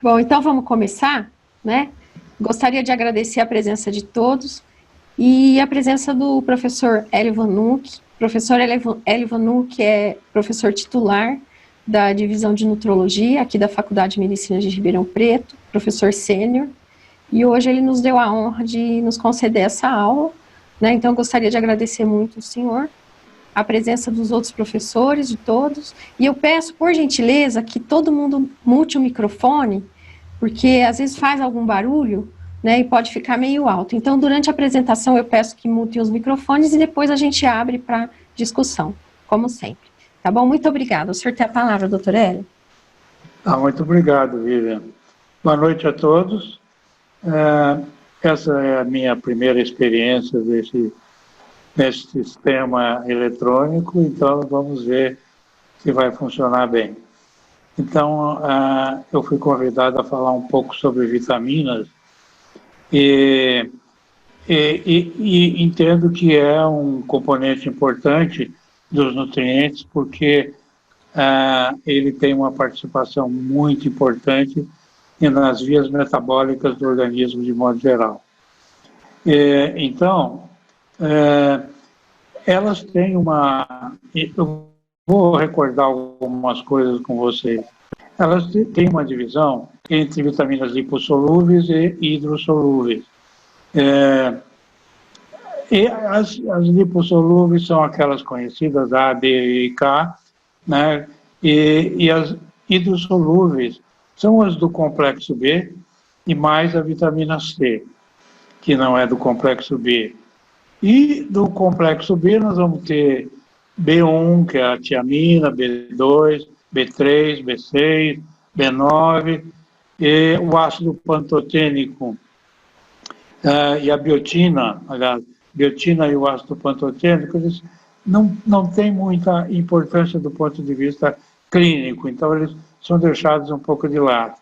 Bom, então vamos começar, né? Gostaria de agradecer a presença de todos e a presença do professor Hélio Vanucci. Professor Hélio Vanucci é professor titular da divisão de nutrologia aqui da Faculdade de Medicina de Ribeirão Preto, professor sênior, e hoje ele nos deu a honra de nos conceder essa aula, né? Então gostaria de agradecer muito o senhor, a presença dos outros professores, de todos, e eu peço, por gentileza, que todo mundo mute o microfone, porque às vezes faz algum barulho, né, e pode ficar meio alto. Então, durante a apresentação, eu peço que mutem os microfones e depois a gente abre para discussão, como sempre. Tá bom? Muito obrigada. O senhor tem a palavra, doutor Hélio. Muito obrigado, Vivian. Boa noite a todos. Essa é a minha primeira experiência nesse sistema eletrônico, então vamos ver se vai funcionar bem. Então, eu fui convidado a falar um pouco sobre vitaminas e entendo que é um componente importante dos nutrientes, porque ele tem uma participação muito importante nas vias metabólicas do organismo de modo geral. Então, elas têm uma... Eu vou recordar algumas coisas com vocês. Elas têm uma divisão entre vitaminas lipossolúveis e hidrossolúveis. E as lipossolúveis são aquelas conhecidas, A, D e K, né? E as hidrossolúveis são as do complexo B e mais a vitamina C, que não é do complexo B. E do complexo B nós vamos ter B1, que é a tiamina, B2, B3, B6, B9, e o ácido pantotênico e a biotina, aliás, biotina e o ácido pantotênico, eles não têm muita importância do ponto de vista clínico, então eles são deixados um pouco de lado.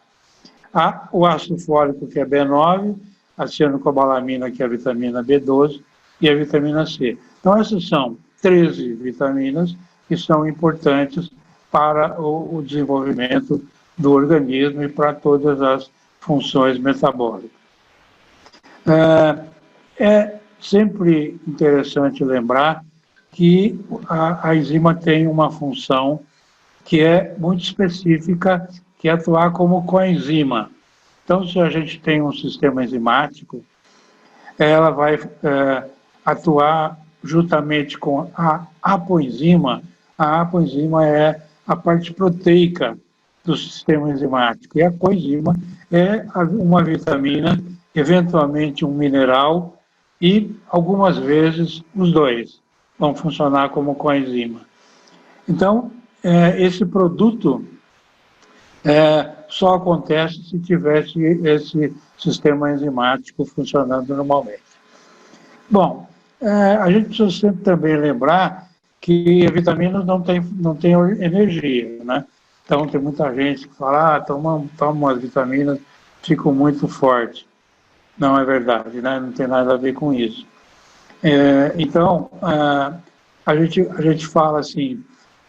Há o ácido fólico, que é B9, a cianocobalamina, que é a vitamina B12, e a vitamina C. Então, essas são 13 vitaminas que são importantes para o desenvolvimento do organismo e para todas as funções metabólicas. É sempre interessante lembrar que a enzima tem uma função que é muito específica, que é atuar como coenzima. Então, se a gente tem um sistema enzimático, ela vai atuar juntamente com a apoenzima. A apoenzima é a parte proteica do sistema enzimático, e a coenzima é uma vitamina, eventualmente um mineral, e algumas vezes os dois vão funcionar como coenzima. Então, esse produto só acontece se tivesse esse sistema enzimático funcionando normalmente. Bom, a gente precisa sempre também lembrar que vitaminas não tem energia, né? Então, tem muita gente que fala, toma umas vitaminas, ficam muito fortes. Não é verdade, né? Não tem nada a ver com isso. Então, a gente fala assim,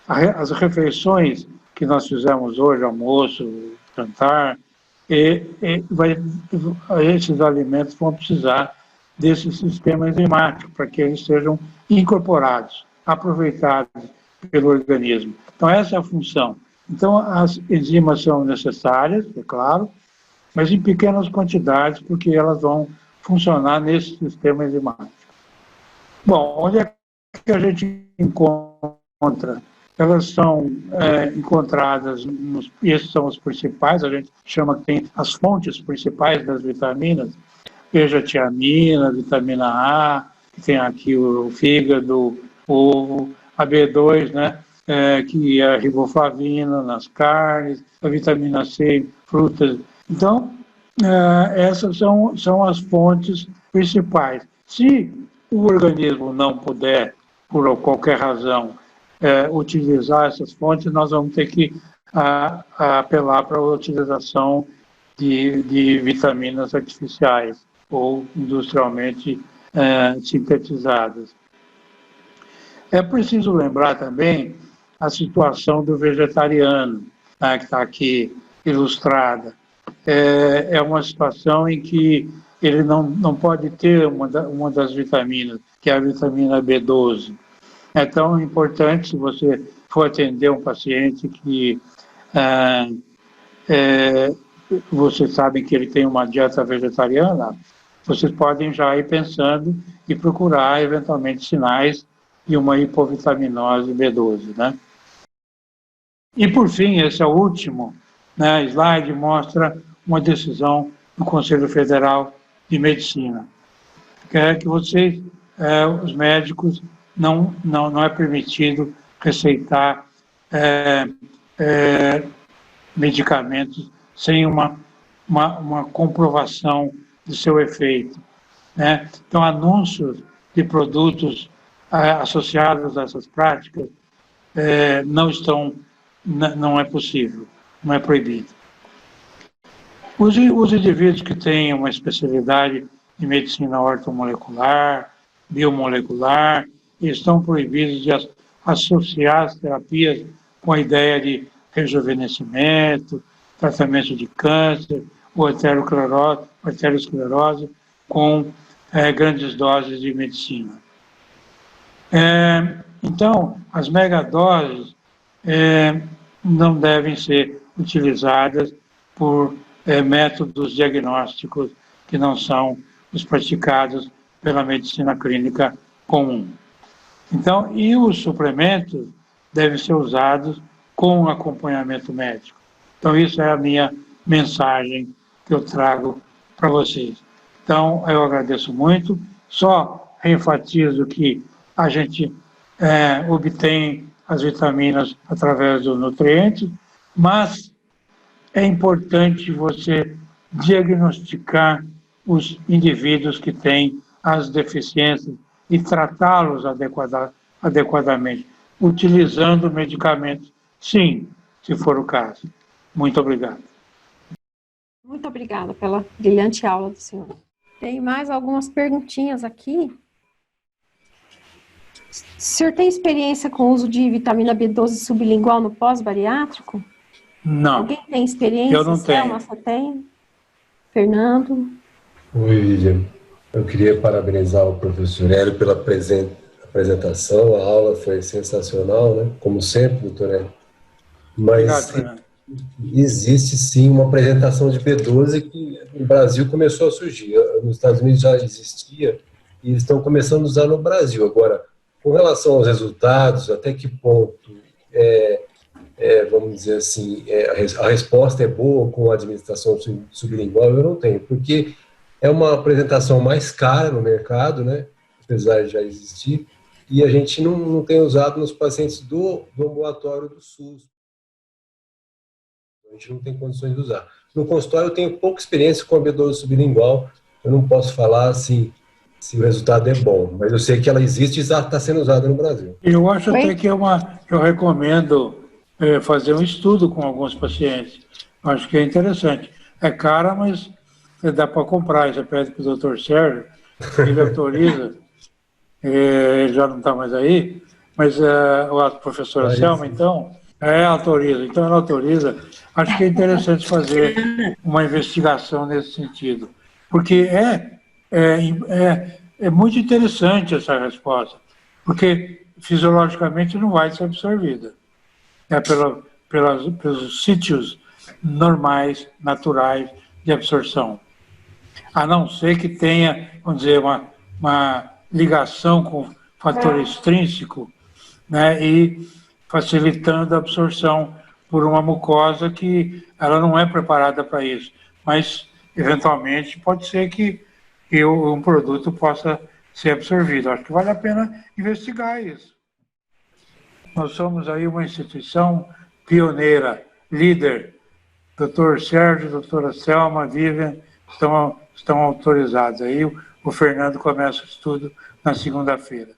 as refeições que nós fizemos hoje, almoço, jantar, esses alimentos vão precisar desse sistema enzimático para que eles sejam incorporados, aproveitados pelo organismo. Então, essa é a função. Então, as enzimas são necessárias, é claro, mas em pequenas quantidades, porque elas vão funcionar nesse sistema enzimático. Bom, onde é que a gente encontra? Elas são encontradas, e esses são os principais, a gente chama que tem as fontes principais das vitaminas, veja a tiamina, a vitamina A, que tem aqui o fígado, ovo, a B2, né, que é a riboflavina nas carnes, a vitamina C em frutas. Então, essas são as fontes principais. Se o organismo não puder, por qualquer razão, utilizar essas fontes, nós vamos ter que apelar para a utilização de vitaminas artificiais ou industrialmente sintetizadas. É preciso lembrar também a situação do vegetariano, né, que está aqui ilustrada. é uma situação em que ele não pode ter uma das vitaminas, que é a vitamina B12. É tão importante, se você for atender um paciente que vocês sabem que ele tem uma dieta vegetariana, vocês podem já ir pensando e procurar, eventualmente, sinais de uma hipovitaminose B12, né? E, por fim, esse é o último, né, slide, mostra uma decisão do Conselho Federal de Medicina, que é que vocês, os médicos, não é permitido receitar medicamentos sem uma comprovação de seu efeito, né? Então, anúncios de produtos associados a essas práticas não é possível, não é proibido. Os indivíduos que têm uma especialidade de medicina ortomolecular, biomolecular, estão proibidos de associar as terapias com a ideia de rejuvenescimento, tratamento de câncer, ou arteriosclerose com grandes doses de medicina. Então, as megadoses não devem ser utilizadas por métodos diagnósticos que não são os praticados pela medicina clínica comum. Então, e os suplementos devem ser usados com acompanhamento médico. Então, isso é a minha mensagem que eu trago para vocês. Então, eu agradeço muito, só enfatizo que a gente obtém as vitaminas através dos nutrientes, mas é importante você diagnosticar os indivíduos que têm as deficiências e tratá-los adequadamente, utilizando medicamentos, sim, se for o caso. Muito obrigado. Muito obrigada pela brilhante aula do senhor. Tem mais algumas perguntinhas aqui. O senhor tem experiência com o uso de vitamina B12 sublingual no pós-bariátrico? Não. Alguém tem experiência? Eu não tenho. Selma, você tem? Fernando? Oi, Vivian. Eu queria parabenizar o professor Hélio pela apresentação. A aula foi sensacional, né? Como sempre, doutor Hélio. Mas Obrigado, existe sim uma apresentação de B12 que no Brasil começou a surgir. Nos Estados Unidos já existia e estão começando a usar no Brasil. Agora, com relação aos resultados, até que ponto, vamos dizer assim, a resposta é boa com a administração sublingual, eu não tenho, porque é uma apresentação mais cara no mercado, né, apesar de já existir, e a gente não tem usado nos pacientes do ambulatório do SUS. A gente não tem condições de usar. No consultório eu tenho pouca experiência com a B12 sublingual, eu não posso falar assim se o resultado é bom, mas eu sei que ela existe e está sendo usada no Brasil. Eu acho até que eu recomendo fazer um estudo com alguns pacientes. Acho que é interessante. É cara, mas dá para comprar. Você pede para o Dr. Sérgio, ele autoriza. Ele já não está mais aí, mas a professora Selma, então, autoriza. Então, ela autoriza. Acho que é interessante fazer uma investigação nesse sentido, porque é muito interessante essa resposta, porque fisiologicamente não vai ser absorvida. Pelos sítios normais, naturais de absorção. A não ser que tenha, vamos dizer, uma ligação com fator extrínseco, né, e facilitando a absorção por uma mucosa que ela não é preparada para isso. Mas, eventualmente, pode ser que um produto possa ser absorvido. Acho que vale a pena investigar isso. Nós somos aí uma instituição pioneira, líder. Dr. Sérgio, doutora Selma, Vivian, estão autorizados. Aí o Fernando começa o estudo na segunda-feira.